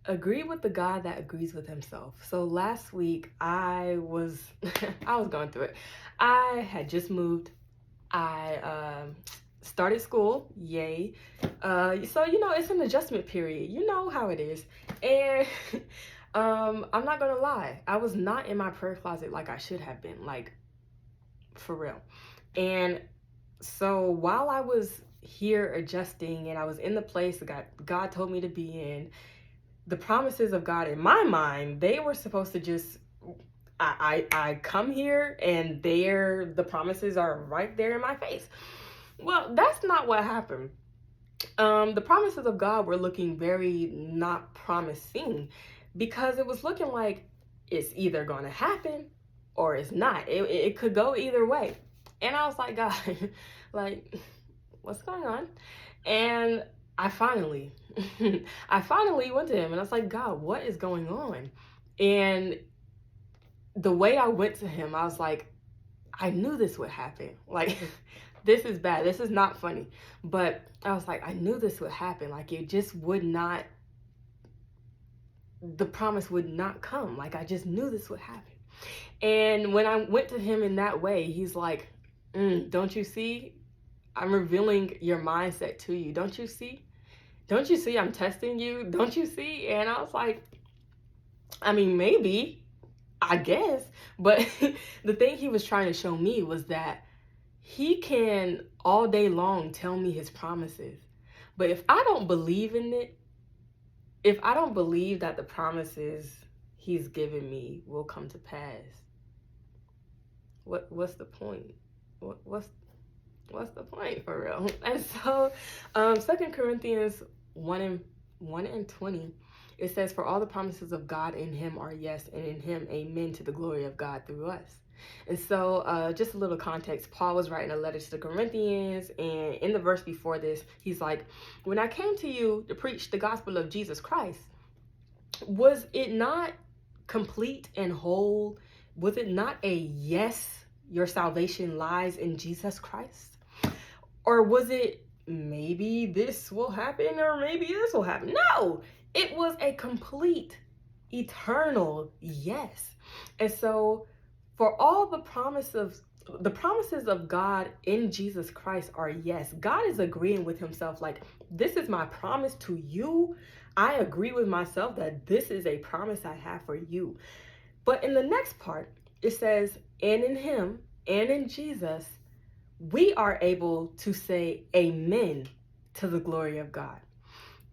Agree with the God that agrees with himself. So last week I was I was going through it. I had just moved. I started school, yay. So it's an adjustment period. You know how it is. And I'm not gonna lie, I was not in my prayer closet like I should have been, like for real. And so while I was here adjusting and I was in the place that God told me to be in, the promises of God in my mind, they were supposed to just I come here and the promises are right there in my face. Well, that's not what happened. The promises of God were looking very not promising because it was looking like it's either going to happen or it's not. It could go either way. And I was like, God, like, what's going on? And I finally, I finally went to him and I was like, God, what is going on? And the way I went to him, I was like, I knew this would happen. Like, this is bad. This is not funny. But I was like, I knew this would happen. Like, it just would not, the promise would not come. Like, I just knew this would happen. And when I went to him in that way, he's like, don't you see? I'm revealing your mindset to you. Don't you see? Don't you see I'm testing you? Don't you see? And I was like, I mean, maybe, I guess. But the thing he was trying to show me was that he can all day long tell me his promises. But if I don't believe in it, if I don't believe that the promises he's given me will come to pass, what's the point? What's the point for real? And so 2 Corinthians 1 and 20, it says, for all the promises of God in him are yes, and in him amen, to the glory of God through us. And so just a little context, Paul was writing a letter to the Corinthians, and in the verse before this, he's like, when I came to you to preach the gospel of Jesus Christ, was it not complete and whole? Was it not a yes, your salvation lies in Jesus Christ? Or was it maybe this will happen or maybe this will happen? No, it was a complete, eternal yes. And so for all the promises of God in Jesus Christ are yes. God is agreeing with himself, like, this is my promise to you. I agree with myself that this is a promise I have for you. But in the next part, it says, and in him and in Jesus, we are able to say amen to the glory of God.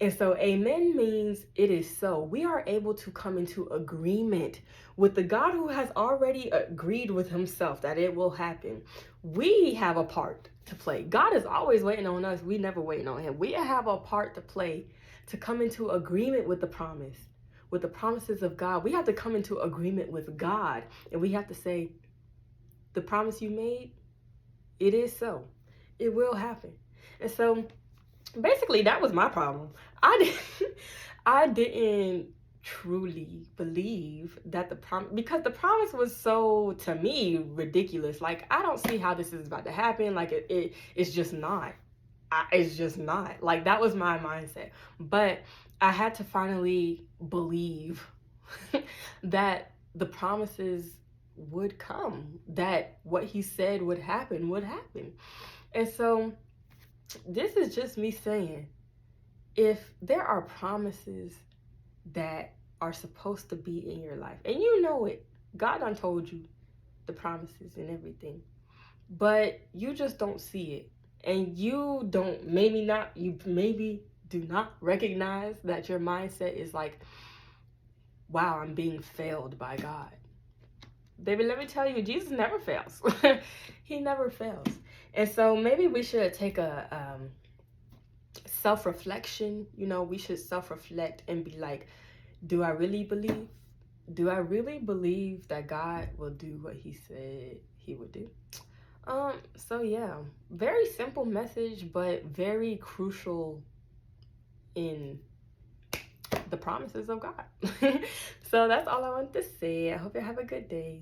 And so amen means it is so. We are able to come into agreement with the God who has already agreed with himself that it will happen. We have a part to play. God is always waiting on us. We never waiting on him. We have a part to play to come into agreement with the promise, with the promises of God. We have to come into agreement with God, and we have to say, the promise you made, it is so. It will happen. And so basically that was my problem. I didn't truly believe that the promise, because the promise was so, to me, ridiculous. Like, I don't see how this is about to happen. Like, it's just not. It's just not. Like, that was my mindset. But I had to finally believe that the promises would come, that what he said would happen would happen. And so this is just me saying, if there are promises that are supposed to be in your life, and you know it, God done told you the promises and everything, but you just don't see it, and you maybe do not recognize that your mindset is like, wow, I'm being failed by God. Baby, let me tell you, Jesus never fails. He never fails. And so maybe we should take a self-reflection. We should self-reflect and be like, do I really believe? Do I really believe that God will do what he said he would do? So yeah, very simple message, but very crucial in the promises of God. So that's all I want to say. I hope you have a good day.